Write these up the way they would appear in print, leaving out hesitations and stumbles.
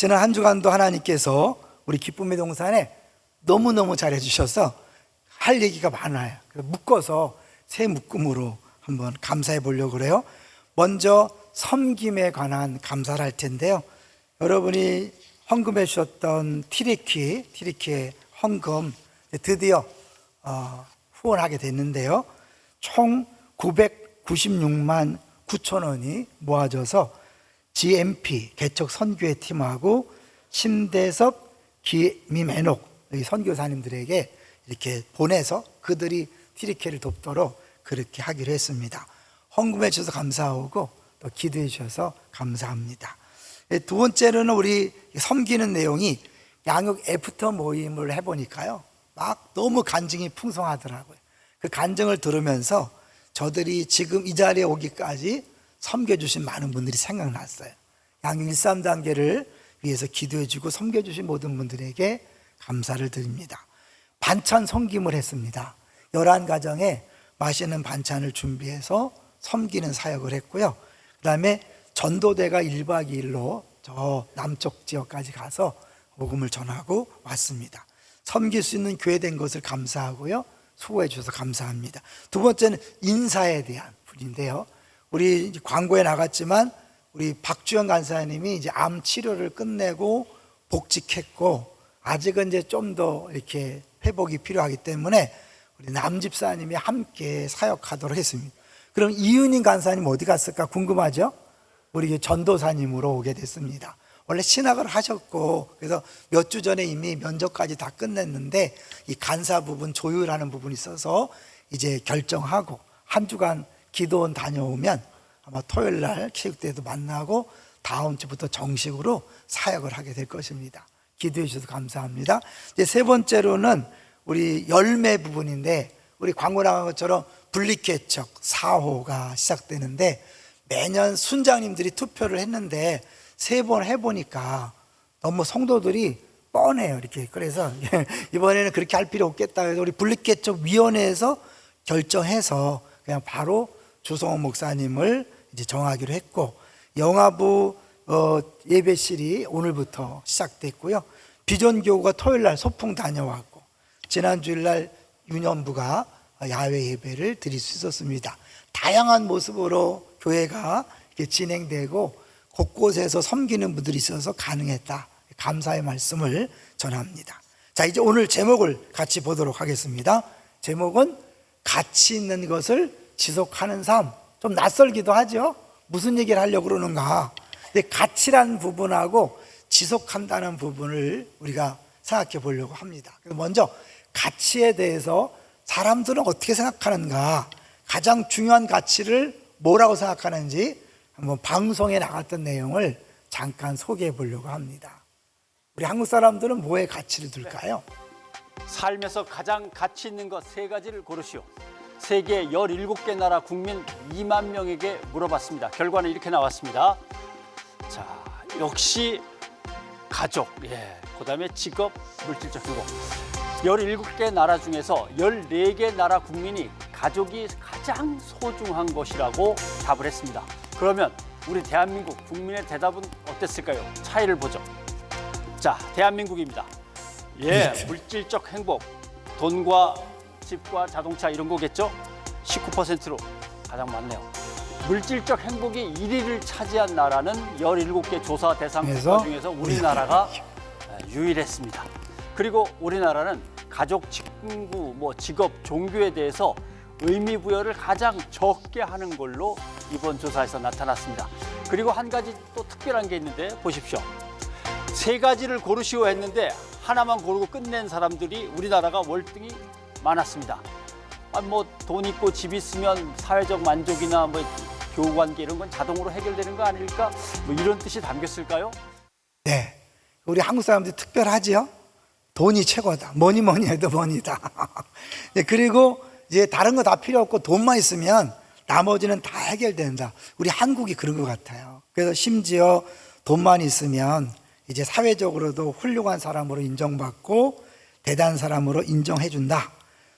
지난 한 주간도 하나님께서 우리 기쁨의 동산에 너무너무 잘해주셔서 할 얘기가 많아요. 묶어서 세 묶음으로 한번 감사해 보려고 그래요. 먼저 섬김에 관한 감사를 할 텐데요. 여러분이 헌금해 주셨던 티리키의 헌금 드디어 후원하게 됐는데요. 총 996만 9천 원이 모아져서 GMP 개척 선교회 팀하고 심대섭 김임애녹 선교사님들에게 이렇게 보내서 그들이 티리케를 돕도록 그렇게 하기로 했습니다. 헌금해 주셔서 감사하고 또 기도해 주셔서 감사합니다. 두 번째로는 우리 섬기는 내용이 양육 애프터 모임을 해보니까요, 막 너무 간증이 풍성하더라고요. 그 간증을 들으면서 저들이 지금 이 자리에 오기까지 섬겨주신 많은 분들이 생각났어요. 양육 1, 3단계를 위해서 기도해주고 섬겨주신 모든 분들에게 감사를 드립니다. 반찬 섬김을 했습니다. 11가정에 맛있는 반찬을 준비해서 섬기는 사역을 했고요. 그 다음에 전도대가 1박 2일로 저 남쪽 지역까지 가서 복음을 전하고 왔습니다. 섬길 수 있는 교회 된 것을 감사하고요, 수고해 주셔서 감사합니다. 두 번째는 인사에 대한 분인데요. 우리 광고에 나갔지만 우리 박주영 간사님이 이제 암 치료를 끝내고 복직했고 아직은 이제 좀 더 이렇게 회복이 필요하기 때문에 우리 남 집사님이 함께 사역하도록 했습니다. 그럼 이윤인 간사님 어디 갔을까 궁금하죠? 우리 전도사님으로 오게 됐습니다. 원래 신학을 하셨고 그래서 몇 주 전에 이미 면접까지 다 끝냈는데 이 간사 부분 조율하는 부분이 있어서 이제 결정하고 한 주간 기도원 다녀오면 아마 토요일 날 체육대회도 만나고 다음 주부터 정식으로 사역을 하게 될 것입니다. 기도해 주셔서 감사합니다. 이제 세 번째로는 우리 열매 부분인데 우리 광고 나간 것처럼 분리개척 4호가 시작되는데 매년 순장님들이 투표를 했는데 3번 해보니까 너무 성도들이 뻔해요. 이렇게. 그래서 이번에는 그렇게 할 필요 없겠다 해서 우리 분리개척위원회에서 결정해서 그냥 바로 주성원 목사님을 이제 정하기로 했고, 영화부 예배실이 오늘부터 시작됐고요. 비전교구가 토요일날 소풍 다녀왔고, 지난 주일날 유년부가 야외 예배를 드릴 수 있었습니다. 다양한 모습으로 교회가 이렇게 진행되고 곳곳에서 섬기는 분들이 있어서 가능했다. 감사의 말씀을 전합니다. 자, 이제 오늘 제목을 같이 보도록 하겠습니다. 제목은 가치 있는 것을 지속하는 삶. 좀 낯설기도 하죠. 무슨 얘기를 하려고 그러는가. 근데 가치라는 부분하고 지속한다는 부분을 우리가 생각해 보려고 합니다. 먼저 가치에 대해서 사람들은 어떻게 생각하는가, 가장 중요한 가치를 뭐라고 생각하는지 한번 방송에 나갔던 내용을 잠깐 소개해 보려고 합니다. 우리 한국 사람들은 뭐에 가치를 둘까요? 삶에서 가장 가치 있는 것 3가지를 고르시오. 세계 17개 나라 국민 2만 명에게 물어봤습니다. 결과는 이렇게 나왔습니다. 자, 역시 가족, 그다음에 직업, 물질적 행복. 17개 나라 중에서 14개 나라 국민이 가족이 가장 소중한 것이라고 답을 했습니다. 그러면 우리 대한민국 국민의 대답은 어땠을까요? 차이를 보죠. 자, 대한민국입니다. 물질적 행복, 돈과 집과 자동차 이런 거겠죠? 19%로 가장 많네요. 물질적 행복이 1위를 차지한 나라는 17개 조사 대상 국가 중에서 우리나라가 유일했습니다. 그리고 우리나라는 가족, 친구, 직업, 종교에 대해서 의미 부여를 가장 적게 하는 걸로 이번 조사에서 나타났습니다. 그리고 한 가지 또 특별한 게 있는데 보십시오. 3가지를 고르시오 했는데 하나만 고르고 끝낸 사람들이 우리나라가 월등히 많았습니다. 돈 있고 집 있으면 사회적 만족이나 교우관계 이런 건 자동으로 해결되는 거 아닐까? 이런 뜻이 담겼을까요? 네, 우리 한국 사람들이 특별하지요. 돈이 최고다. 뭐니 해도 money다. 그리고 이제 다른 거 다 필요 없고 돈만 있으면 나머지는 다 해결된다. 우리 한국이 그런 것 같아요. 그래서 심지어 돈만 있으면 이제 사회적으로도 훌륭한 사람으로 인정받고 대단한 사람으로 인정해준다.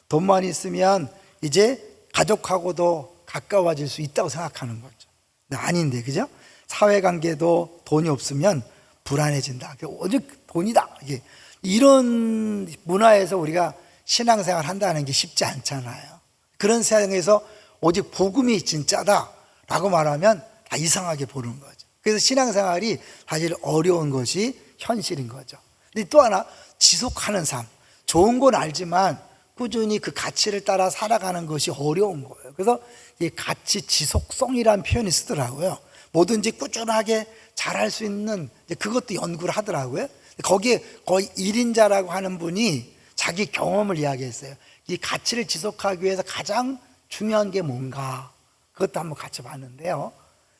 돈만 있으면 이제 가족하고도 가까워질 수 있다고 생각하는 거죠. 아닌데, 그죠? 사회관계도 돈이 없으면 불안해진다. 오직 돈이다. 이게 이런 문화에서 우리가 신앙생활 한다는 게 쉽지 않잖아요. 그런 세상에서 오직 복음이 진짜다라고 말하면 다 이상하게 보는 거죠. 그래서 신앙생활이 사실 어려운 것이 현실인 거죠. 근데 또 하나 지속하는 삶. 좋은 건 알지만 꾸준히 그 가치를 따라 살아가는 것이 어려운 거예요. 그래서 이 가치 지속성이라는 표현이 쓰더라고요. 뭐든지 꾸준하게 잘할 수 있는 그것도 연구를 하더라고요. 거기에 거의 1인자라고 하는 분이 자기 경험을 이야기했어요. 이 가치를 지속하기 위해서 가장 중요한 게 뭔가, 그것도 한번 같이 봤는데요.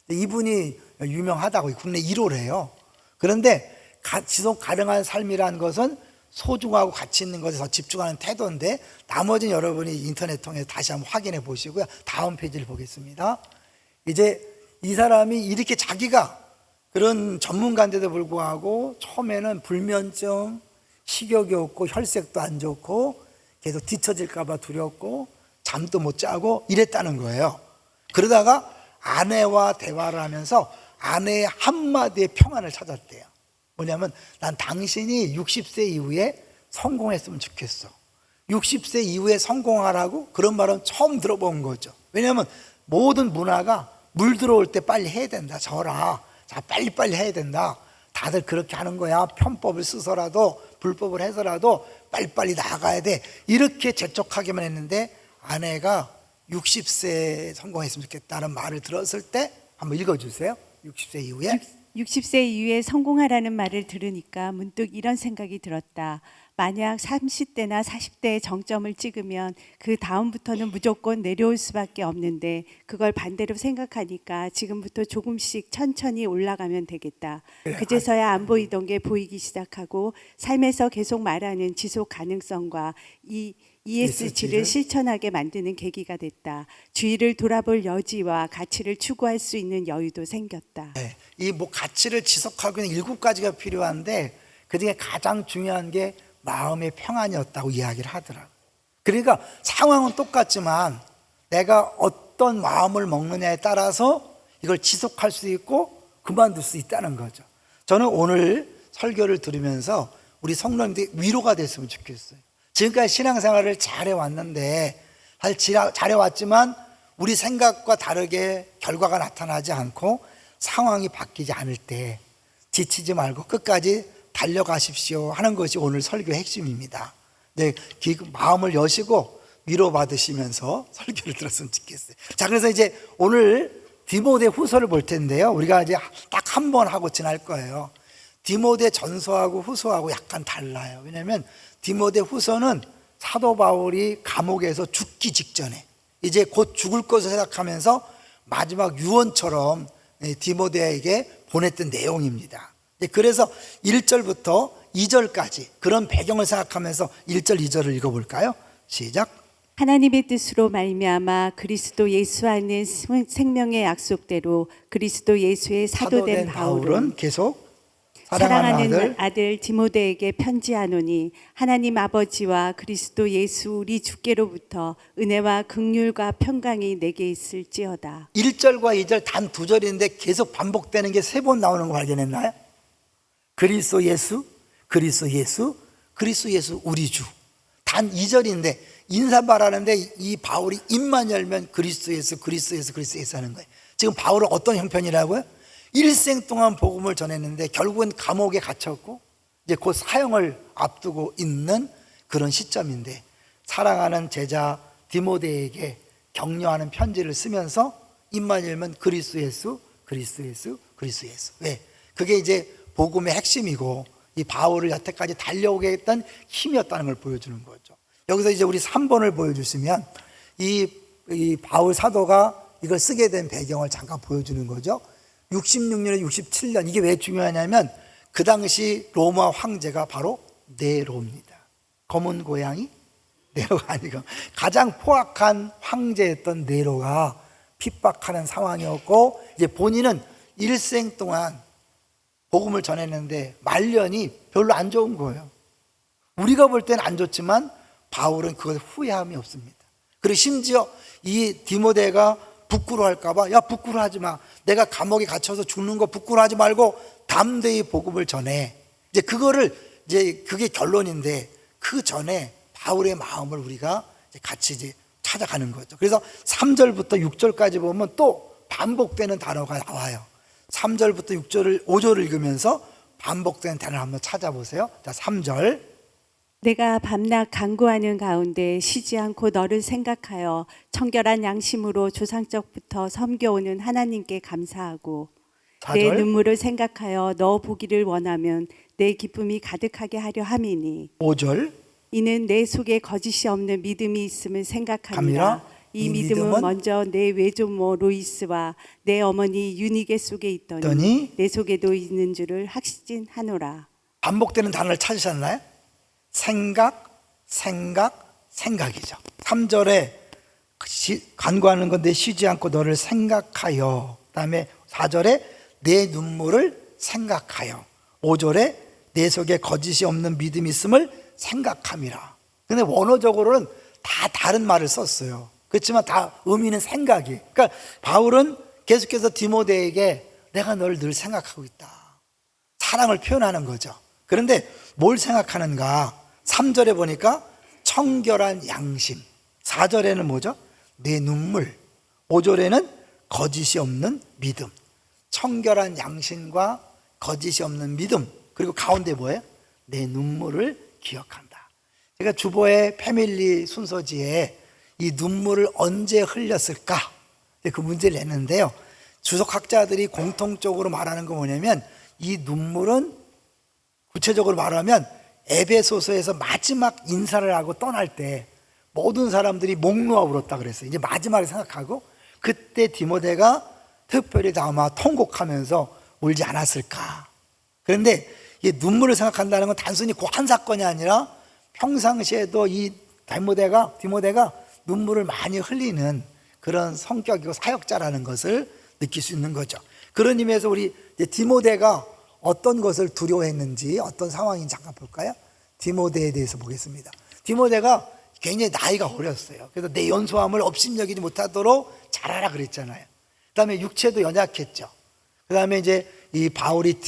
이분이 유명하다고 국내 1호래요. 그런데 지속 가능한 삶이라는 것은 소중하고 가치 있는 것에 더 집중하는 태도인데, 나머지는 여러분이 인터넷 통해서 다시 한번 확인해 보시고요. 다음 페이지를 보겠습니다. 이제 이 사람이 이렇게 자기가 그런 전문가인데도 불구하고 처음에는 불면증, 식욕이 없고 혈색도 안 좋고 계속 뒤처질까 봐 두렵고 잠도 못 자고 이랬다는 거예요. 그러다가 아내와 대화를 하면서 아내의 한마디의 평안을 찾았대요. 뭐냐면, 난 당신이 60세 이후에 성공했으면 좋겠어. 60세 이후에 성공하라고? 그런 말은 처음 들어본 거죠. 왜냐하면 모든 문화가 물 들어올 때 빨리 해야 된다. 져라. 자, 빨리빨리 해야 된다. 다들 그렇게 하는 거야. 편법을 쓰서라도 불법을 해서라도 빨리빨리 나가야 돼. 이렇게 재촉하기만 했는데 아내가 60세에 성공했으면 좋겠다는 말을 들었을 때 한번 읽어주세요. 60세 이후에 60세 이후에 성공하라는 말을 들으니까 문득 이런 생각이 들었다. 만약 30대나 40대의 정점을 찍으면 그 다음부터는 무조건 내려올 수밖에 없는데, 그걸 반대로 생각하니까 지금부터 조금씩 천천히 올라가면 되겠다. 그제서야 안 보이던 게 보이기 시작하고 삶에서 계속 말하는 지속 가능성과 이 ESG를 실천하게 만드는 계기가 됐다. 주위를 돌아볼 여지와 가치를 추구할 수 있는 여유도 생겼다. 네, 이 뭐 가치를 지속하고 있는 7가지가 필요한데 그중에 가장 중요한 게 마음의 평안이었다고 이야기를 하더라고요. 그러니까 상황은 똑같지만 내가 어떤 마음을 먹느냐에 따라서 이걸 지속할 수 있고 그만둘 수 있다는 거죠. 저는 오늘 설교를 들으면서 우리 성도님들이 위로가 됐으면 좋겠어요. 지금까지 신앙생활을 잘해왔는데, 사실 잘해왔지만 우리 생각과 다르게 결과가 나타나지 않고 상황이 바뀌지 않을 때 지치지 말고 끝까지 달려가십시오 하는 것이 오늘 설교의 핵심입니다. 네, 마음을 여시고 위로받으시면서 설교를 들었으면 좋겠어요. 자, 그래서 이제 오늘 디모데 후서를 볼 텐데요. 우리가 이제 딱 한 번 하고 지날 거예요. 디모데 전서하고 후서하고 약간 달라요. 왜냐하면 디모데 후서는 사도 바울이 감옥에서 죽기 직전에 이제 곧 죽을 것을 생각하면서 마지막 유언처럼 디모데에게 보냈던 내용입니다. 그래서 1절부터 2절까지 그런 배경을 생각하면서 1절, 2절을 읽어볼까요? 시작. 하나님의 뜻으로 말미암아 그리스도 예수 안에 생명의 약속대로 그리스도 예수의 사도된 바울은 계속 사랑하는 아들 디모데에게 편지하노니, 하나님 아버지와 그리스도 예수 우리 주께로부터 은혜와 긍휼과 평강이 내게 있을지어다. 1절과 2절 단 2절인데 계속 반복되는 게 3번 나오는 거 발견했나요? 그리스도 예수, 그리스도 예수, 그리스도 예수 우리 주. 단 2절인데 인사말하는데 이 바울이 입만 열면 그리스도 예수, 그리스도 예수, 그리스도 예수 하는 거예요. 지금 바울은 어떤 형편이라고요? 일생 동안 복음을 전했는데 결국은 감옥에 갇혔고 이제 곧 사형을 앞두고 있는 그런 시점인데, 사랑하는 제자 디모데에게 격려하는 편지를 쓰면서 입만 열면 그리스도 예수, 그리스도 예수, 그리스도 예수. 왜? 그게 이제 복음의 핵심이고 이 바울을 여태까지 달려오게 했던 힘이었다는 걸 보여주는 거죠. 여기서 이제 우리 3번을 보여주시면 이 바울 사도가 이걸 쓰게 된 배경을 잠깐 보여주는 거죠. 66년에 67년, 이게 왜 중요하냐면 그 당시 로마 황제가 바로 네로입니다. 검은 고양이? 네로가 아니고 가장 포악한 황제였던 네로가 핍박하는 상황이었고, 이제 본인은 일생 동안 복음을 전했는데 말년이 별로 안 좋은 거예요. 우리가 볼 때는 안 좋지만 바울은 그걸 후회함이 없습니다. 그리고 심지어 이 디모데가 부끄러워할까봐, 야 부끄러워하지 마. 내가 감옥에 갇혀서 죽는 거 부끄러워하지 말고 담대히 복음을 전해. 이제 그거를 이제 그게 결론인데 그 전에 바울의 마음을 우리가 이제 같이 이제 찾아가는 거죠. 그래서 3절부터 6절까지 보면 또 반복되는 단어가 나와요. 3절부터 5절을 읽으면서 반복되는 단어를 한번 찾아보세요. 자, 3절. 내가 밤낮 간구하는 가운데 쉬지 않고 너를 생각하여 청결한 양심으로 조상적부터 섬겨오는 하나님께 감사하고 4절. 내 눈물을 생각하여 너 보기를 원하면 내 기쁨이 가득하게 하려 함이니 5절. 이는 내 속에 거짓이 없는 믿음이 있음을 생각하니라. 갑니다. 이 이 믿음은 믿음은 먼저 내 외조모 로이스와 내 어머니 유니게 속에 있더니 있더니 내 속에도 있는 줄을 확신하노라. 반복되는 단어를 찾으셨나요? 생각이죠. 3절에 간구하는 건데 쉬지 않고 너를 생각하여. 그다음에 4절에 내 눈물을 생각하여. 5절에 내 속에 거짓이 없는 믿음이 있음을 생각함이라. 근데 원어적으로는 다 다른 말을 썼어요. 그렇지만 다 의미는 생각이. 그러니까 바울은 계속해서 디모데에게 내가 너를 늘 생각하고 있다. 사랑을 표현하는 거죠. 그런데 뭘 생각하는가? 3절에 보니까 청결한 양심. 4절에는 뭐죠? 내 눈물. 5절에는 거짓이 없는 믿음. 청결한 양심과 거짓이 없는 믿음. 그리고 가운데 뭐예요? 내 눈물을 기억한다. 제가 주보의 패밀리 순서지에 이 눈물을 언제 흘렸을까? 그 문제를 냈는데요. 주석학자들이 공통적으로 말하는 건 뭐냐면 이 눈물은 구체적으로 말하면 에베소서에서 마지막 인사를 하고 떠날 때 모든 사람들이 목 놓아 울었다 그랬어요. 이제 마지막에 생각하고 그때 디모데가 특별히 아마 통곡하면서 울지 않았을까. 그런데 이 눈물을 생각한다는 건 단순히 그 한 사건이 아니라 평상시에도 이 디모데가 눈물을 많이 흘리는 그런 성격이고 사역자라는 것을 느낄 수 있는 거죠. 그런 의미에서 우리 디모데가 어떤 것을 두려워했는지 어떤 상황인지 잠깐 볼까요? 디모데에 대해서 보겠습니다. 디모데가 굉장히 나이가 어렸어요. 그래서 내 연소함을 업신여기지 못하도록 잘하라 그랬잖아요. 그 다음에 육체도 연약했죠. 그 다음에 이제 이 바울이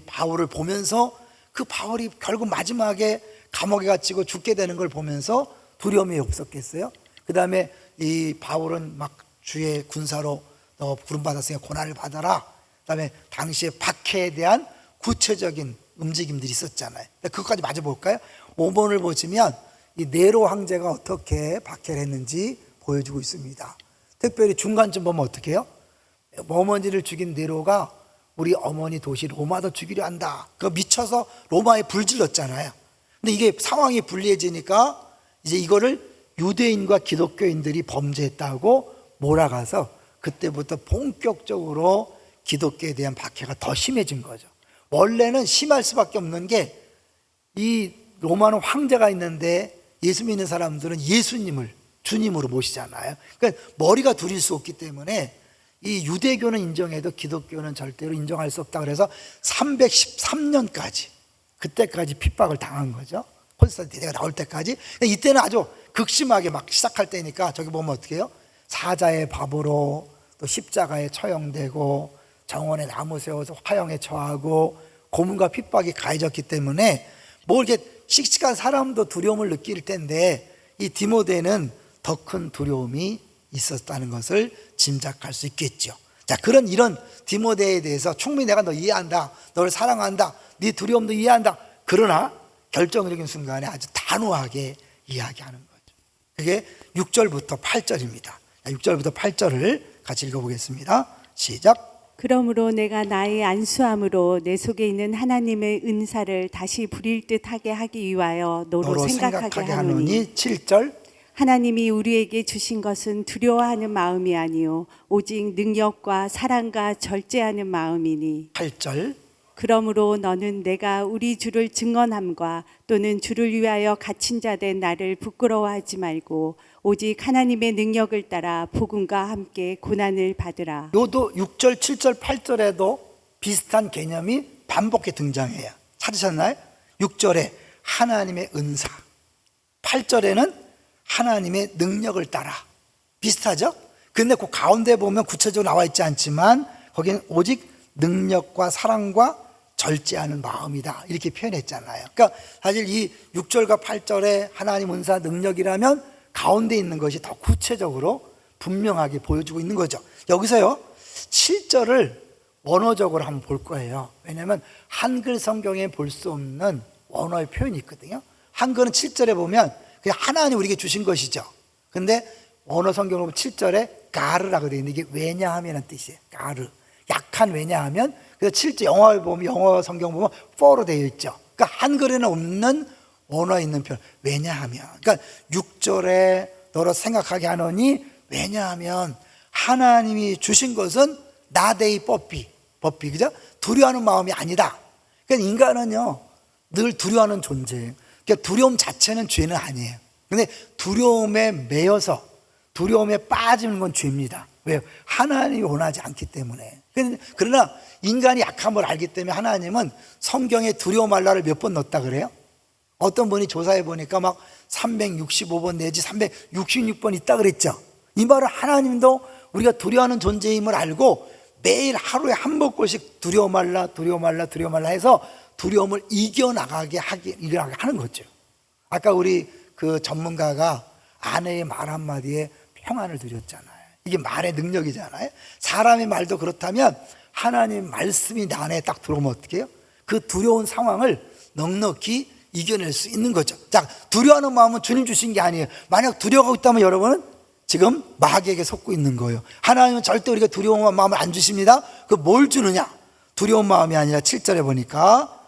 바울을 보면서 그 바울이 결국 마지막에 감옥에 갇히고 죽게 되는 걸 보면서 두려움이 없었겠어요? 그 다음에 이 바울은 막 주의 군사로 너 부름받았으니까 고난을 받아라. 그 다음에 당시에 박해에 대한 구체적인 움직임들이 있었잖아요. 그것까지 마저 볼까요? 5번을 보시면 이 네로 황제가 어떻게 박해를 했는지 보여주고 있습니다. 특별히 중간쯤 보면 어떻게 해요? 어머니를 죽인 네로가 우리 어머니 도시 로마도 죽이려 한다. 그거 미쳐서 로마에 불질렀잖아요. 근데 이게 상황이 불리해지니까 이제 이거를 유대인과 기독교인들이 범죄했다고 몰아가서 그때부터 본격적으로 기독교에 대한 박해가 더 심해진 거죠. 원래는 심할 수밖에 없는 게 이 로마는 황제가 있는데 예수 믿는 사람들은 예수님을 주님으로 모시잖아요. 그러니까 머리가 둘일 수 없기 때문에 이 유대교는 인정해도 기독교는 절대로 인정할 수 없다. 그래서 313년까지 그때까지 핍박을 당한 거죠. 콘스탄티노가 나올 때까지. 이때는 아주 극심하게 막 시작할 때니까 저기 보면 어떻게 해요? 사자의 밥으로 또 십자가에 처형되고 정원에 나무 세워서 화형에 처하고 고문과 핍박이 가해졌기 때문에 뭐 이렇게 씩씩한 사람도 두려움을 느낄 텐데 이 디모데는 더 큰 두려움이 있었다는 것을 짐작할 수 있겠죠. 자, 이런 디모데에 대해서 충분히 내가 너 이해한다. 너를 사랑한다. 네 두려움도 이해한다. 그러나 결정적인 순간에 아주 단호하게 이야기하는 거죠. 그게 6절부터 8절입니다. 6절부터 8절을 같이 읽어보겠습니다. 시작. 그러므로 내가 나의 안수함으로 내 속에 있는 하나님의 은사를 다시 부릴 듯하게 하기 위하여 너로 생각하게 하노니 7절. 하나님이 우리에게 주신 것은 두려워하는 마음이 아니요 오직 능력과 사랑과 절제하는 마음이니 8절. 그러므로 너는 내가 우리 주를 증언함과 또는 주를 위하여 갇힌 자 된 나를 부끄러워하지 말고 오직 하나님의 능력을 따라 복음과 함께 고난을 받으라. 요도 6절, 7절, 8절에도 비슷한 개념이 반복해 등장해요. 찾으셨나요? 6절에 하나님의 은사, 8절에는 하나님의 능력을 따라. 비슷하죠? 근데 그 가운데 보면 구체적으로 나와 있지 않지만 거기는 오직 능력과 사랑과 절제하는 마음이다 이렇게 표현했잖아요. 그러니까 사실 이 6절과 8절에 하나님 은사 능력이라면 가운데 있는 것이 더 구체적으로 분명하게 보여주고 있는 거죠. 여기서요 7절을 원어적으로 한번 볼 거예요. 왜냐하면 한글 성경에 볼 수 없는 원어의 표현이 있거든요. 한글은 7절에 보면 그냥 하나님 우리에게 주신 것이죠. 근데 원어 성경으로 보면 7절에 가르라고 되어 있는데 이게 왜냐하면 뜻이에요. 가르. 약한 왜냐하면. 그래서 7절 영어를 보면 영어 성경 보면 for로 되어 있죠. 그러니까 한글에는 없는 원어에 있는 표현. 왜냐하면. 그러니까 6절에 너로 생각하게 하노니 왜냐하면 하나님이 주신 것은 나데이 법비 그죠? 두려워하는 마음이 아니다. 그러니까 인간은요 늘 두려워하는 존재예요. 그러니까 두려움 자체는 죄는 아니에요. 근데 두려움에 매여서 두려움에 빠지는 건 죄입니다. 왜요? 하나님이 원하지 않기 때문에. 그러나 인간이 약함을 알기 때문에 하나님은 성경에 두려워 말라를 몇 번 넣었다 그래요? 어떤 분이 조사해 보니까 막 365번 내지 366번 있다 그랬죠. 이 말은 하나님도 우리가 두려워하는 존재임을 알고 매일 하루에 한 번꼴씩 두려워 말라 해서 두려움을 이겨나가게 하는 거죠. 아까 우리 그 전문가가 아내의 말 한마디에 평안을 드렸잖아요. 이게 말의 능력이잖아요. 사람의 말도 그렇다면 하나님 말씀이 내 안에 딱 들어오면 어떻게 해요? 그 두려운 상황을 넉넉히 이겨낼 수 있는 거죠. 자, 두려워하는 마음은 주님 주신 게 아니에요. 만약 두려워하고 있다면 여러분은 지금 마귀에게 속고 있는 거예요. 하나님은 절대 우리가 두려운 마음을 안 주십니다. 그 뭘 주느냐? 두려운 마음이 아니라 7절에 보니까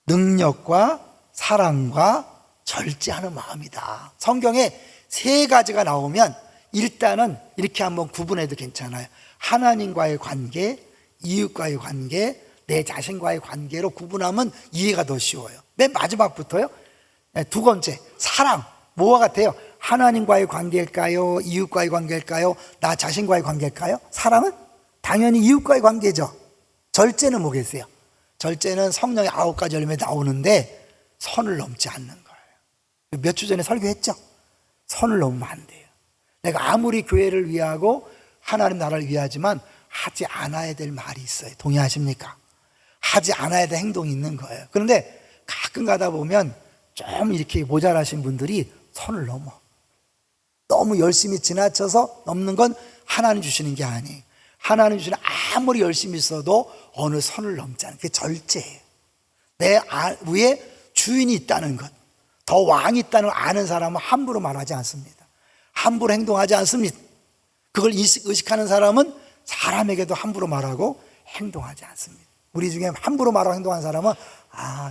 능력과 사랑과 절제하는 마음이다. 성경에 세 가지가 나오면 일단은 이렇게 한번 구분해도 괜찮아요. 하나님과의 관계, 이웃과의 관계, 내 자신과의 관계로 구분하면 이해가 더 쉬워요. 맨 마지막부터요. 두 번째, 사랑. 뭐와 같아요? 하나님과의 관계일까요? 이웃과의 관계일까요? 나 자신과의 관계일까요? 사랑은 당연히 이웃과의 관계죠. 절제는 뭐겠어요? 절제는 성령의 9가지 열매 나오는데 선을 넘지 않는 거예요. 몇 주 전에 설교했죠? 선을 넘으면 안 돼요. 내가 아무리 교회를 위하고 하나님 나라를 위하지만 하지 않아야 될 말이 있어요. 동의하십니까? 하지 않아야 될 행동이 있는 거예요. 그런데 가끔 가다 보면 좀 이렇게 모자라신 분들이 선을 넘어. 너무 열심히 지나쳐서 넘는 건 하나님 주시는 게 아니에요. 하나님 주시는 아무리 열심히 있어도 어느 선을 넘지 않아요. 그게 절제예요. 내 위에 주인이 있다는 것, 더 왕이 있다는 걸 아는 사람은 함부로 말하지 않습니다. 함부로 행동하지 않습니다. 그걸 의식하는 사람은 사람에게도 함부로 말하고 행동하지 않습니다. 우리 중에 함부로 말하고 행동하는 사람은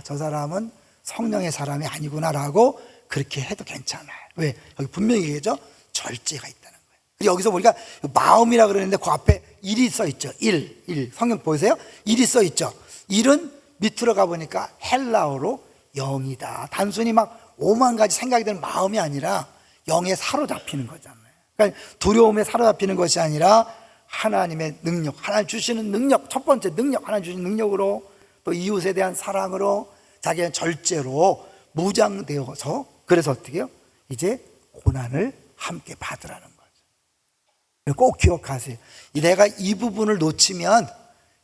저 사람은 성령의 사람이 아니구나라고 그렇게 해도 괜찮아요. 왜? 여기 분명히 얘기하죠? 절제가 있다는 거예요. 그리고 여기서 보니까 마음이라 그러는데 그 앞에 일이 써 있죠. 일. 성경 보세요. 일이 써 있죠. 일은 밑으로 가보니까 헬라어로 영이다. 단순히 막 오만 가지 생각이 드는 마음이 아니라 영에 사로잡히는 거잖아요. 그러니까 두려움에 사로잡히는 것이 아니라 하나님의 능력, 하나님 주시는 능력, 첫 번째 능력, 하나님 주시는 능력으로 또 이웃에 대한 사랑으로 자기의 절제로 무장되어서 그래서 어떻게 해요? 이제 고난을 함께 받으라는 거죠. 꼭 기억하세요. 내가 이 부분을 놓치면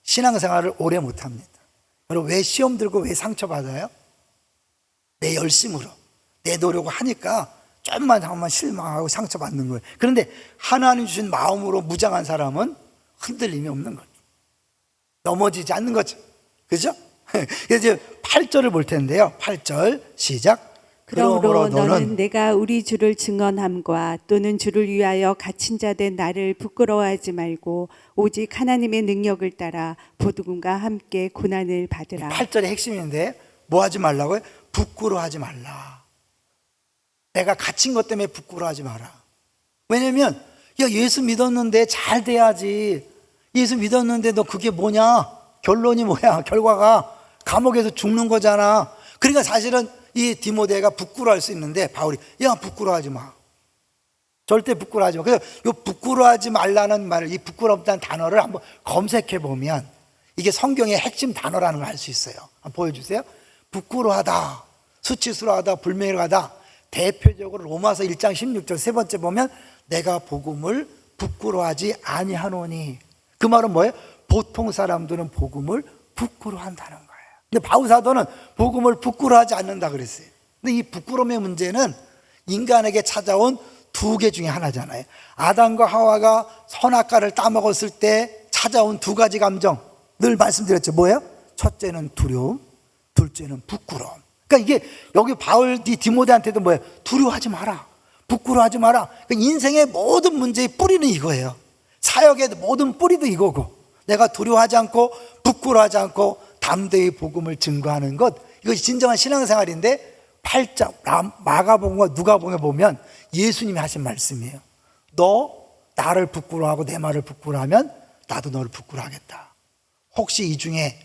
신앙생활을 오래 못합니다. 여러분 왜 시험 들고 왜 상처받아요? 내 열심으로 내 노력을 하니까 좀만 잠깐만 실망하고 상처받는 거예요. 그런데 하나님 주신 마음으로 무장한 사람은 흔들림이 없는 거죠. 넘어지지 않는 거죠. 그죠? 그래서 이제 8절을 볼 텐데요. 8절 시작. 그러므로 너는 내가 우리 주를 증언함과 또는 주를 위하여 갇힌 자 된 나를 부끄러워하지 말고 오직 하나님의 능력을 따라 보드금과 함께 고난을 받으라. 8절의 핵심인데 뭐 하지 말라고요? 부끄러워하지 말라. 내가 갇힌 것 때문에 부끄러워하지 마라. 왜냐면 예수 믿었는데 잘 돼야지. 예수 믿었는데 너 그게 뭐냐? 결론이 뭐야? 결과가 감옥에서 죽는 거잖아. 그러니까 사실은 이 디모데가 부끄러워할 수 있는데 바울이 부끄러워하지 마. 절대 부끄러워하지 마. 그래서 이 부끄러워하지 말라는 말을, 이 부끄럽다는 단어를 한번 검색해 보면 이게 성경의 핵심 단어라는 걸 알 수 있어요. 한번 보여주세요. 부끄러워하다, 수치스러워하다, 불명예하다. 대표적으로 로마서 1장 16절 세 번째 보면 내가 복음을 부끄러워하지 아니하노니. 그 말은 뭐예요? 보통 사람들은 복음을 부끄러워한다는 거예요. 근데 바울 사도는 복음을 부끄러워하지 않는다 그랬어요. 근데 이 부끄러움의 문제는 인간에게 찾아온 두 개 중에 하나잖아요. 아담과 하와가 선악과를 따먹었을 때 찾아온 두 가지 감정, 늘 말씀드렸죠. 뭐예요? 첫째는 두려움, 둘째는 부끄러움. 그러니까 이게 여기 바울 디모데한테도 뭐예요? 두려워하지 마라, 부끄러워하지 마라. 그러니까 인생의 모든 문제의 뿌리는 이거예요. 사역의 모든 뿌리도 이거고, 내가 두려워하지 않고 부끄러워하지 않고 담대히 복음을 증거하는 것, 이것이 진정한 신앙생활인데 8장 마가복음과 누가복음에 보면 예수님이 하신 말씀이에요. 너 나를 부끄러워하고 내 말을 부끄러워하면 나도 너를 부끄러워하겠다. 혹시 이 중에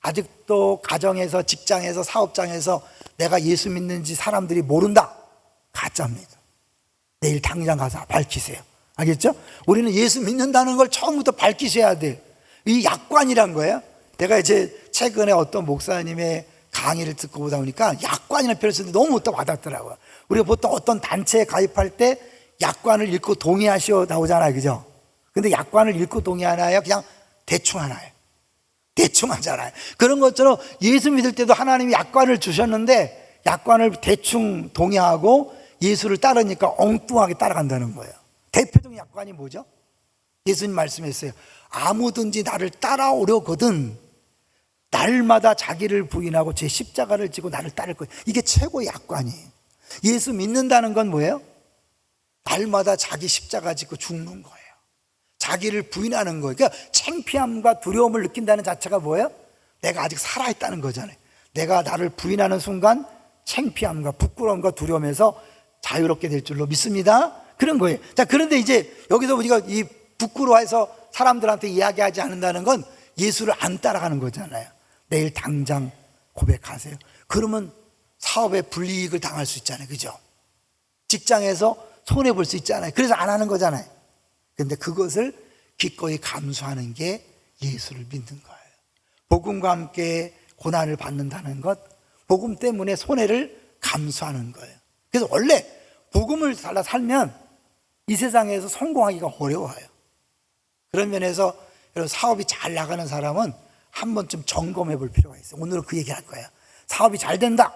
아직도 가정에서, 직장에서, 사업장에서 내가 예수 믿는지 사람들이 모른다? 가짜입니다. 내일 당장 가서 밝히세요. 알겠죠? 우리는 예수 믿는다는 걸 처음부터 밝히셔야 돼요. 이 약관이란 거예요. 내가 이제 최근에 어떤 목사님의 강의를 듣고 보다 보니까 약관이라는 표현을 쓰는데 너무 못 와닿더라고요. 우리가 보통 어떤 단체에 가입할 때 약관을 읽고 동의하시오 나오잖아요. 그죠? 근데 약관을 읽고 동의하나요? 그냥 대충 하나요? 대충 하잖아요. 그런 것처럼 예수 믿을 때도 하나님이 약관을 주셨는데 약관을 대충 동의하고 예수를 따르니까 엉뚱하게 따라간다는 거예요. 대표적인 약관이 뭐죠? 예수님 말씀했어요. 아무든지 나를 따라오려거든 날마다 자기를 부인하고 제 십자가를 지고 나를 따를 거예요. 이게 최고의 약관이에요. 예수 믿는다는 건 뭐예요? 날마다 자기 십자가 지고 죽는 거예요. 자기를 부인하는 거예요. 그러니까 창피함과 두려움을 느낀다는 자체가 뭐예요? 내가 아직 살아있다는 거잖아요. 내가 나를 부인하는 순간 창피함과 부끄러움과 두려움에서 자유롭게 될 줄로 믿습니다. 그런 거예요. 자, 그런데 이제 여기서 우리가 이 부끄러워해서 사람들한테 이야기하지 않는다는 건 예수를 안 따라가는 거잖아요. 내일 당장 고백하세요. 그러면 사업에 불이익을 당할 수 있잖아요. 그죠? 직장에서 손해볼 수 있잖아요. 그래서 안 하는 거잖아요. 근데 그것을 기꺼이 감수하는 게 예수를 믿는 거예요. 복음과 함께 고난을 받는다는 것, 복음 때문에 손해를 감수하는 거예요. 그래서 원래 복음을 달라 살면 이 세상에서 성공하기가 어려워요. 그런 면에서 여러분, 사업이 잘 나가는 사람은 한 번쯤 점검해 볼 필요가 있어요. 오늘은 그 얘기 할 거예요. 사업이 잘 된다.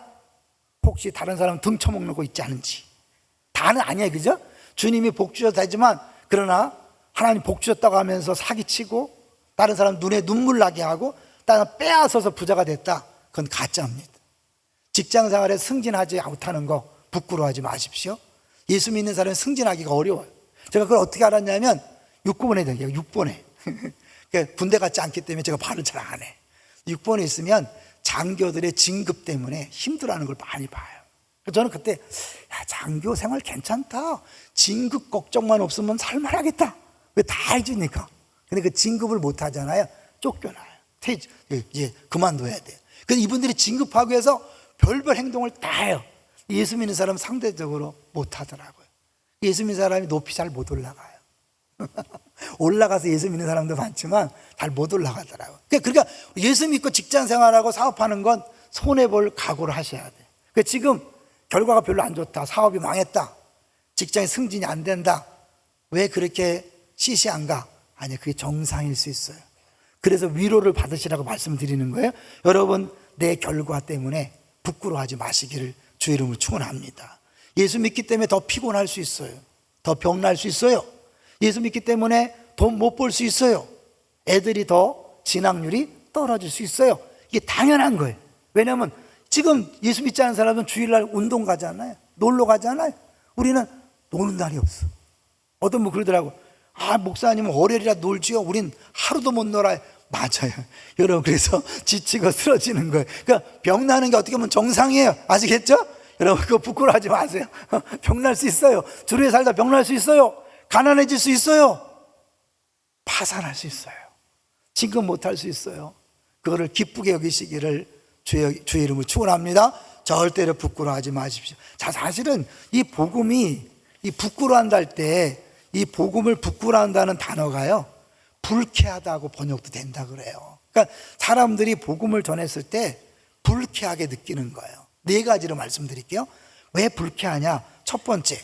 혹시 다른 사람 등 쳐먹는 거 있지 않은지. 다는 아니에요. 그죠? 주님이 복 주셔도 되지만, 그러나 하나님 복 주셨다고 하면서 사기치고 다른 사람 눈에 눈물 나게 하고 다른 사람 빼앗아서 부자가 됐다. 그건 가짜입니다. 직장 생활에 승진하지 못하는 거 부끄러워하지 마십시오. 예수 믿는 사람은 승진하기가 어려워요. 제가 그걸 어떻게 알았냐면 6번에 되게요. 6번에. 군대 같지 않기 때문에 제가 발을 잘 안 해. 6번에 있으면 장교들의 진급 때문에 힘들어하는 걸 많이 봐요. 저는 그때 야, 장교 생활 괜찮다. 진급 걱정만 없으면 살만하겠다. 왜 다 해주니까. 근데 그 진급을 못 하잖아요. 쫓겨나요. 이제 그만둬야 돼요. 그래서 이분들이 진급하기 위해서 별별 행동을 다 해요. 예수 믿는 사람은 상대적으로 못 하더라고요. 예수 믿는 사람이 높이 잘 못 올라가요. 올라가서 예수 믿는 사람도 많지만 잘 못 올라가더라고요. 그러니까 예수 믿고 직장 생활하고 사업하는 건 손해볼 각오를 하셔야 돼요. 그러니까 지금 결과가 별로 안 좋다. 사업이 망했다. 직장에 승진이 안 된다. 왜 그렇게 시시한가? 아니, 그게 정상일 수 있어요. 그래서 위로를 받으시라고 말씀드리는 거예요. 여러분, 내 결과 때문에 부끄러워하지 마시기를 주의 이름으로 축원합니다. 예수 믿기 때문에 더 피곤할 수 있어요. 더 병날 수 있어요. 예수 믿기 때문에 돈 못 벌 수 있어요. 애들이 더 진학률이 떨어질 수 있어요. 이게 당연한 거예요. 왜냐하면 지금 예수 믿지 않은 사람은 주일날 운동 가잖아요. 놀러 가잖아요. 우리는 노는 날이 없어. 어떤 분 그러더라고. 아, 목사님은 월요일이라 놀지요. 우린 하루도 못 놀아요. 맞아요. 여러분, 그래서 지치고 쓰러지는 거예요. 그러니까 병나는 게 어떻게 보면 정상이에요. 아시겠죠? 여러분, 그거 부끄러워하지 마세요. 병날 수 있어요. 주류에 살다 병날 수 있어요. 가난해질 수 있어요. 파산할 수 있어요. 진급 못할 수 있어요. 그거를 기쁘게 여기시기를 주의 이름으로 축원합니다. 절대로 부끄러워하지 마십시오. 자, 사실은 이 복음이 이 부끄러워한다 할 때 이 복음을 부끄러워한다는 단어가요, 불쾌하다고 번역도 된다 그래요. 그러니까 사람들이 복음을 전했을 때 불쾌하게 느끼는 거예요. 4가지로 말씀드릴게요. 왜 불쾌하냐? 첫 번째,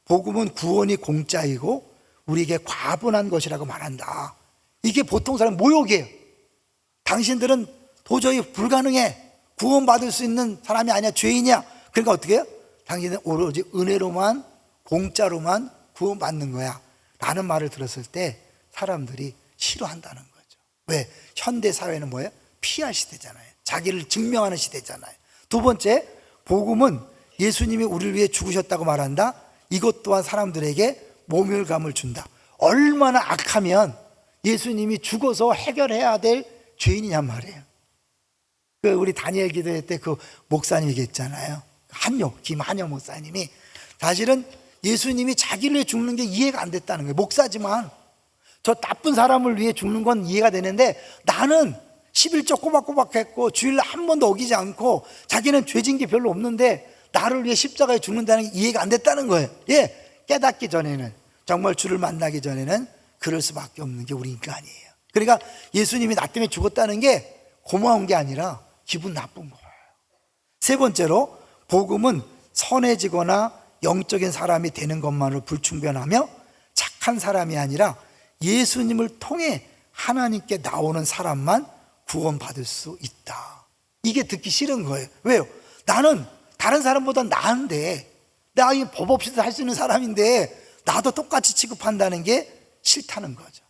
복음은 구원이 공짜이고 우리에게 과분한 것이라고 말한다. 이게 보통 사람 모욕이에요. 당신들은 도저히 불가능해. 구원받을 수 있는 사람이 아니야. 죄인이야. 그러니까 어떻게 해요? 당신은 오로지 은혜로만, 공짜로만 구원받는 거야 라는 말을 들었을 때 사람들이 싫어한다는 거죠. 왜? 현대사회는 뭐예요? PR 시대잖아요. 자기를 증명하는 시대잖아요. 두 번째, 복음은 예수님이 우리를 위해 죽으셨다고 말한다. 이것 또한 사람들에게 모멸감을 준다. 얼마나 악하면 예수님이 죽어서 해결해야 될 죄인이냔 말이에요. 우리 다니엘 기도회 때 그 목사님 얘기했잖아요. 김한여 목사님이 사실은 예수님이 자기를 위해 죽는 게 이해가 안 됐다는 거예요. 목사지만 저 나쁜 사람을 위해 죽는 건 이해가 되는데 나는 11조 꼬박꼬박 했고 주일날 한 번도 어기지 않고 자기는 죄진 게 별로 없는데 나를 위해 십자가에 죽는다는 게 이해가 안 됐다는 거예요. 예, 깨닫기 전에는, 정말 주를 만나기 전에는 그럴 수밖에 없는 게 우리 인간이에요. 그러니까 예수님이 나 때문에 죽었다는 게 고마운 게 아니라 기분 나쁜 거예요. 세 번째로, 복음은 선해지거나 영적인 사람이 되는 것만으로 불충분하며 착한 사람이 아니라 예수님을 통해 하나님께 나오는 사람만 구원받을 수 있다. 이게 듣기 싫은 거예요. 왜요? 나는 다른 사람보다 나은데, 나 이 법 없이도 할 수 있는 사람인데 나도 똑같이 취급한다는 게 싫다는 거죠.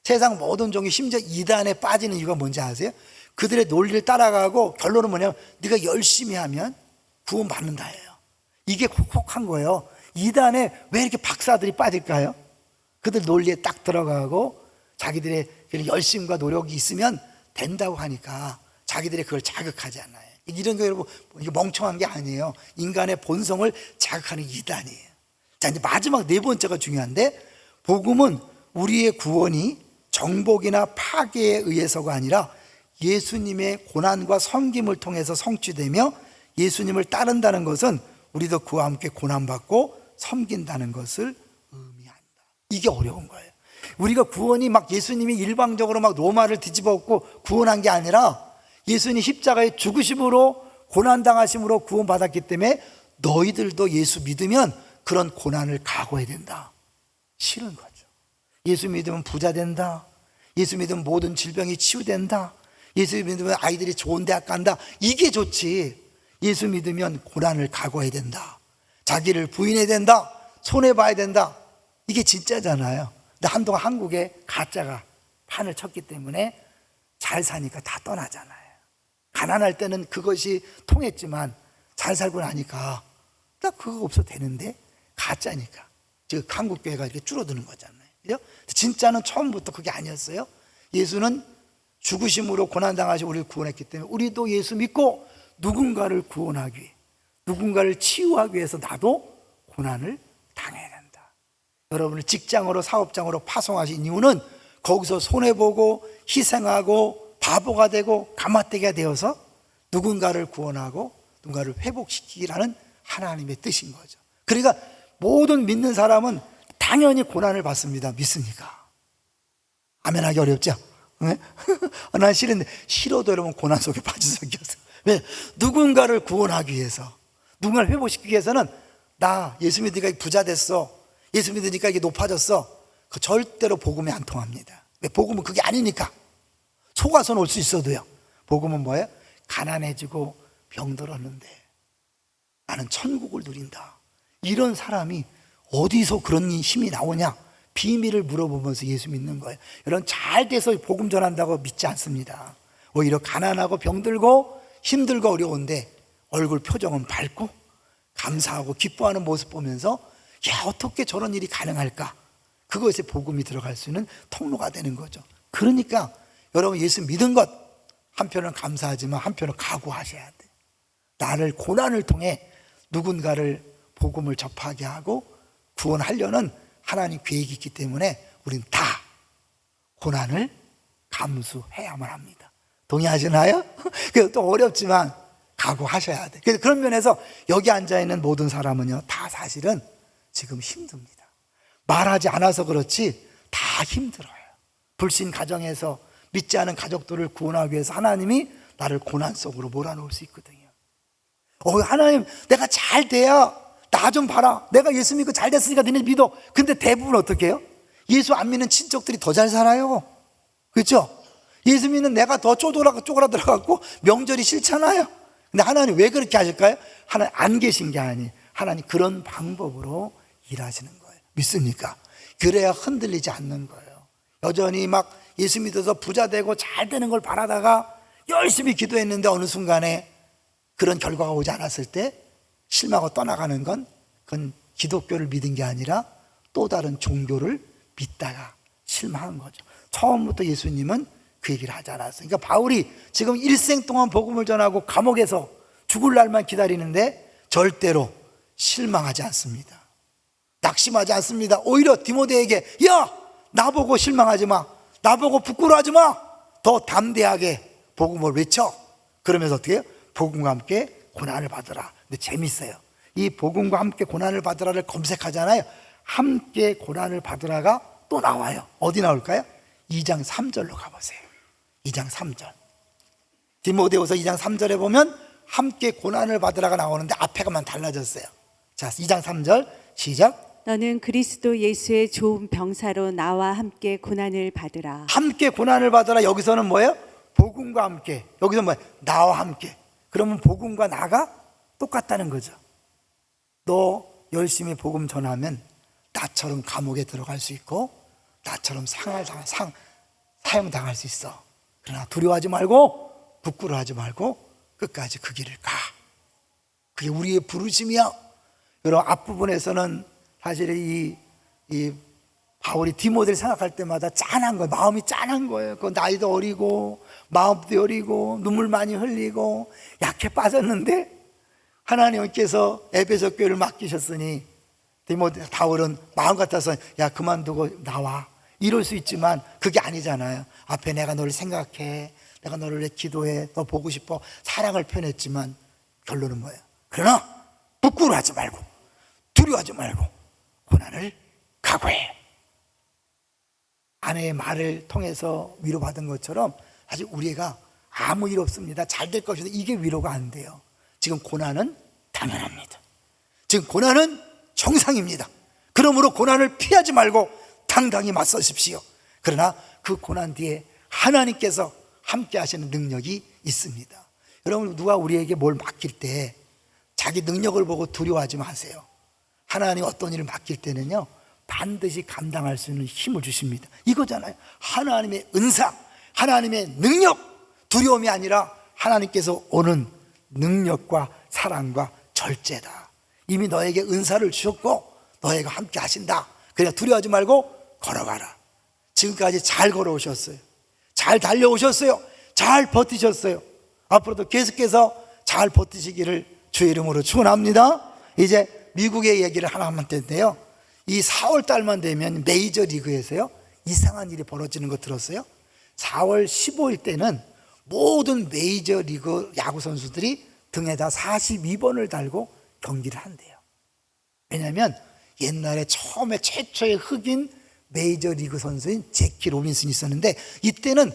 세상 모든 종이, 심지어 이단에 빠지는 이유가 뭔지 아세요? 그들의 논리를 따라가고 결론은 뭐냐면 네가 열심히 하면 구원받는다예요. 이게 혹한 거예요. 이단에 왜 이렇게 박사들이 빠질까요? 그들 논리에 딱 들어가고 자기들의 열심과 노력이 있으면 된다고 하니까 자기들이 그걸 자극하잖아요. 이런 거 여러분, 이게 멍청한 게 아니에요. 인간의 본성을 자극하는 이단이에요. 자, 이제 마지막 네 번째가 중요한데, 복음은 우리의 구원이 정복이나 파괴에 의해서가 아니라 예수님의 고난과 섬김을 통해서 성취되며, 예수님을 따른다는 것은 우리도 그와 함께 고난받고 섬긴다는 것을 의미한다. 이게 어려운 거예요. 우리가 구원이 막 예수님이 일방적으로 막 로마를 뒤집어 엎고 구원한 게 아니라 예수님 십자가의 죽으심으로, 고난당하심으로 구원받았기 때문에 너희들도 예수 믿으면 그런 고난을 각오해야 된다. 싫은 거죠. 예수 믿으면 부자 된다. 예수 믿으면 모든 질병이 치유된다. 예수 믿으면 아이들이 좋은 대학 간다. 이게 좋지. 예수 믿으면 고난을 각오해야 된다. 자기를 부인해야 된다. 손해봐야 된다. 이게 진짜잖아요. 근데 한동안 한국에 가짜가 판을 쳤기 때문에 잘 사니까 다 떠나잖아요. 가난할 때는 그것이 통했지만 잘 살고 나니까 나 그거 없어도 되는데, 가짜니까. 즉 한국교회가 이렇게 줄어드는 거잖아요. 그죠? 진짜는 처음부터 그게 아니었어요. 예수는 죽으심으로 고난당하시고 우리를 구원했기 때문에 우리도 예수 믿고 누군가를 구원하기 위해, 누군가를 치유하기 위해서 나도 고난을 당해야 된다. 여러분을 직장으로, 사업장으로 파송하신 이유는 거기서 손해보고 희생하고 바보가 되고 가마떼기가 되어서 누군가를 구원하고 누군가를 회복시키기라는 하나님의 뜻인 거죠. 그러니까 모든 믿는 사람은 당연히 고난을 받습니다. 믿습니까? 아멘하기 어렵죠? 네? 난 싫은데, 싫어도 여러분 고난 속에 빠질 수밖에 없어요. 왜? 누군가를 구원하기 위해서, 누군가를 회복시키기 위해서는 나 예수 믿으니까 부자 됐어, 예수 믿으니까 이게 높아졌어, 그 절대로 복음이 안 통합니다. 왜? 복음은 그게 아니니까. 속아서는 올 수 있어도요. 복음은 뭐예요? 가난해지고 병들었는데 나는 천국을 누린다. 이런 사람이 어디서 그런 힘이 나오냐? 비밀을 물어보면서 예수 믿는 거예요. 여러분, 잘 돼서 복음 전한다고 믿지 않습니다. 오히려 가난하고 병들고 힘들고 어려운데 얼굴 표정은 밝고 감사하고 기뻐하는 모습 보면서, 야, 어떻게 저런 일이 가능할까? 그것에 복음이 들어갈 수 있는 통로가 되는 거죠. 그러니까 여러분, 예수 믿은 것 한편은 감사하지만 한편은 각오하셔야 돼. 나를 고난을 통해 누군가를 복음을 접하게 하고 구원하려는 하나님 계획이 있기 때문에 우린 다 고난을 감수해야만 합니다. 동의하시나요? 또 어렵지만 각오하셔야 돼. 그래서 그런 면에서 여기 앉아있는 모든 사람은요, 다 사실은 지금 힘듭니다. 말하지 않아서 그렇지 다 힘들어요. 불신 가정에서 믿지 않은 가족들을 구원하기 위해서 하나님이 나를 고난 속으로 몰아넣을 수 있거든요. 하나님, 내가 잘 돼야 나 좀 봐라. 내가 예수 믿고 잘 됐으니까 너네 믿어. 근데 대부분 어떻게 해요? 예수 안 믿는 친척들이 더 잘 살아요. 그렇죠? 예수 믿는 내가 더 쪼그라들어갖고 명절이 싫잖아요. 근데 하나님 왜 그렇게 하실까요? 하나님 안 계신 게 아니에요. 하나님 그런 방법으로 일하시는 거예요. 믿습니까? 그래야 흔들리지 않는 거예요. 여전히 막 예수 믿어서 부자 되고 잘 되는 걸 바라다가 열심히 기도했는데 어느 순간에 그런 결과가 오지 않았을 때 실망하고 떠나가는 건 그건 기독교를 믿은 게 아니라 또 다른 종교를 믿다가 실망한 거죠. 처음부터 예수님은 그 얘기를 하지 않았어요. 그러니까 바울이 지금 일생 동안 복음을 전하고 감옥에서 죽을 날만 기다리는데 절대로 실망하지 않습니다. 낙심하지 않습니다. 오히려 디모데에게 야, 나보고 실망하지 마, 나보고 부끄러워하지 마, 더 담대하게 복음을 외쳐. 그러면서 어떻게 해요? 복음과 함께 고난을 받으라. 근데 재밌어요. 이 복음과 함께 고난을 받으라를 검색하잖아요. 함께 고난을 받으라가 또 나와요. 어디 나올까요? 2장 3절로 가보세요. 2장 3절. 디모데후서 2장 3절에 보면 함께 고난을 받으라가 나오는데 앞에가만 달라졌어요. 자, 2장 3절 시작. 너는 그리스도 예수의 좋은 병사로 나와 함께 고난을 받으라. 함께 고난을 받으라. 여기서는 뭐예요? 복음과 함께. 여기서 뭐예요? 나와 함께. 그러면 복음과 나가 똑같다는 거죠. 너 열심히 복음 전하면 나처럼 감옥에 들어갈 수 있고 나처럼 사형당할 수 있어. 그러나 두려워하지 말고 부끄러워하지 말고 끝까지 그 길을 가. 그게 우리의 부르심이야. 여러분 앞부분에서는 사실 이 바울이 디모데를 생각할 때마다 짠한 거예요. 마음이 짠한 거예요. 그 나이도 어리고 마음도 어리고 눈물 많이 흘리고 약해 빠졌는데 하나님께서 에베소 교회를 맡기셨으니 디모데 바울은 마음 같아서 야 그만두고 나와 이럴 수 있지만 그게 아니잖아요. 앞에 내가 너를 생각해, 내가 너를 위해 기도해, 너 보고 싶어, 사랑을 표현했지만 결론은 뭐예요? 그러나 부끄러워하지 말고 두려워하지 말고 고난을 각오해. 아내의 말을 통해서 위로받은 것처럼 아직 우리 애가 아무 일 없습니다, 잘 될 것이다, 이게 위로가 안 돼요. 지금 고난은 당연합니다. 지금 고난은 정상입니다. 그러므로 고난을 피하지 말고 당당히 맞서십시오. 그러나 그 고난 뒤에 하나님께서 함께 하시는 능력이 있습니다. 여러분 누가 우리에게 뭘 맡길 때 자기 능력을 보고 두려워하지 마세요. 하나님 어떤 일을 맡길 때는요 반드시 감당할 수 있는 힘을 주십니다. 이거잖아요. 하나님의 은사, 하나님의 능력, 두려움이 아니라 하나님께서 오는 능력과 사랑과 절제다. 이미 너에게 은사를 주셨고 너희가 함께 하신다. 그냥 두려워하지 말고 걸어가라. 지금까지 잘 걸어오셨어요. 잘 달려오셨어요. 잘 버티셨어요. 앞으로도 계속해서 잘 버티시기를 주의 이름으로 축원합니다. 이제 미국의 얘기를 하나만 했는데요, 이 4월 달만 되면 메이저리그에서요 이상한 일이 벌어지는 거 들었어요? 4월 15일 때는 모든 메이저리그 야구 선수들이 등에다 42번을 달고 경기를 한대요. 왜냐하면 옛날에 처음에 최초의 흑인 메이저리그 선수인 제키 로빈슨이 있었는데 이때는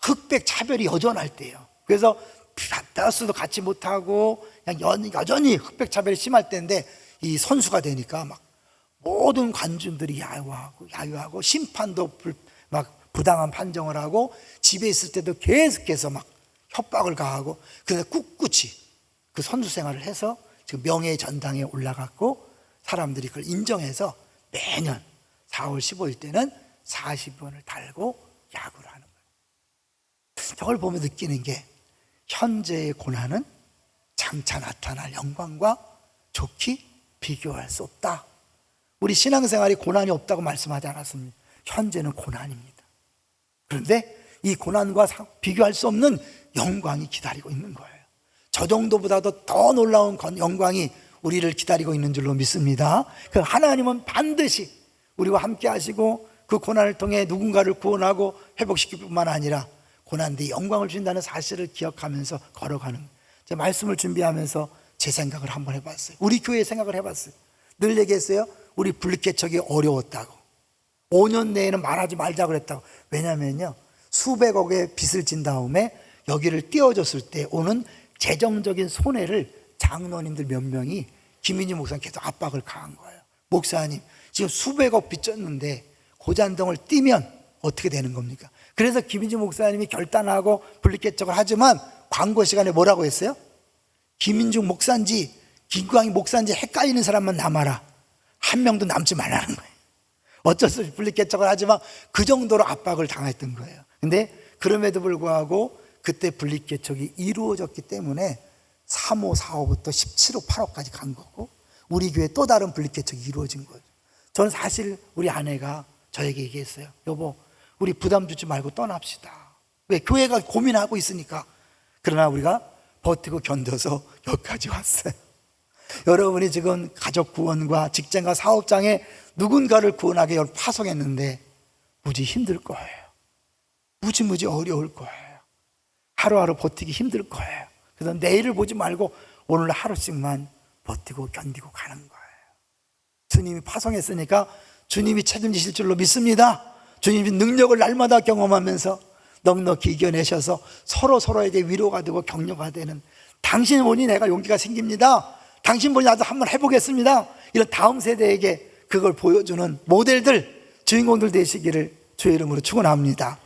흑백 차별이 여전할 때예요. 그래서 다스도 갖지 못하고 그냥 여전히 흑백 차별이 심할 때인데 이 선수가 되니까 막 모든 관중들이 야유하고 심판도 막 부당한 판정을 하고 집에 있을 때도 계속해서 막 협박을 가하고 그래서 꿋꿋이 그 선수 생활을 해서 지금 명예의 전당에 올라갔고 사람들이 그걸 인정해서 매년 4월 15일 때는 40번을 달고 야구를 하는 거예요. 저걸 보면 느끼는 게 현재의 고난은 장차 나타날 영광과 좋게 비교할 수 없다. 우리 신앙생활이 고난이 없다고 말씀하지 않았습니다. 현재는 고난입니다. 그런데 이 고난과 비교할 수 없는 영광이 기다리고 있는 거예요. 저 정도보다도 더 놀라운 영광이 우리를 기다리고 있는 줄로 믿습니다. 그 하나님은 반드시 우리와 함께 하시고 그 고난을 통해 누군가를 구원하고 회복시킬 뿐만 아니라 고난 뒤에 영광을 주신다는 사실을 기억하면서 걸어가는, 제가 말씀을 준비하면서 제 생각을 한번 해봤어요. 우리 교회 생각을 해봤어요. 늘 얘기했어요. 우리 분리개척이 어려웠다고. 5년 내에는 말하지 말자고 그랬다고. 왜냐면요 수백억의 빚을 진 다음에 여기를 띄워줬을 때 오는 재정적인 손해를 장로님들 몇 명이 김민희 목사님 계속 압박을 가한 거예요. 목사님 지금 수백억 빚졌는데 고잔동을 뛰면 어떻게 되는 겁니까? 그래서 김인중 목사님이 결단하고 분리개척을 하지만 광고 시간에 뭐라고 했어요? 김인중 목사인지 김광희 목사인지 헷갈리는 사람만 남아라. 한 명도 남지 말라는 거예요. 어쩔 수 없이 분리개척을 하지만 그 정도로 압박을 당했던 거예요. 근데 그럼에도 불구하고 그때 분리개척이 이루어졌기 때문에 3호, 4호부터 17호, 8호까지 간 거고 우리 교회 또 다른 분리개척이 이루어진 거죠. 저는 사실 우리 아내가 저에게 얘기했어요. 여보, 우리 부담 주지 말고 떠납시다. 왜? 교회가 고민하고 있으니까. 그러나 우리가 버티고 견뎌서 여기까지 왔어요. 여러분이 지금 가족 구원과 직장과 사업장에 누군가를 구원하기 위해 파송했는데 무지 힘들 거예요. 무지무지 어려울 거예요. 하루하루 버티기 힘들 거예요. 그래서 내일을 보지 말고 오늘 하루씩만 버티고 견디고 가는 거예요. 주님이 파송했으니까 주님이 책임지실 줄로 믿습니다. 주님이 능력을 날마다 경험하면서 넉넉히 이겨내셔서 서로에게 위로가 되고 격려가 되는, 당신 보니 내가 용기가 생깁니다. 당신 보니 나도 한번 해보겠습니다. 이런 다음 세대에게 그걸 보여주는 모델들, 주인공들 되시기를 주의 이름으로 축원합니다.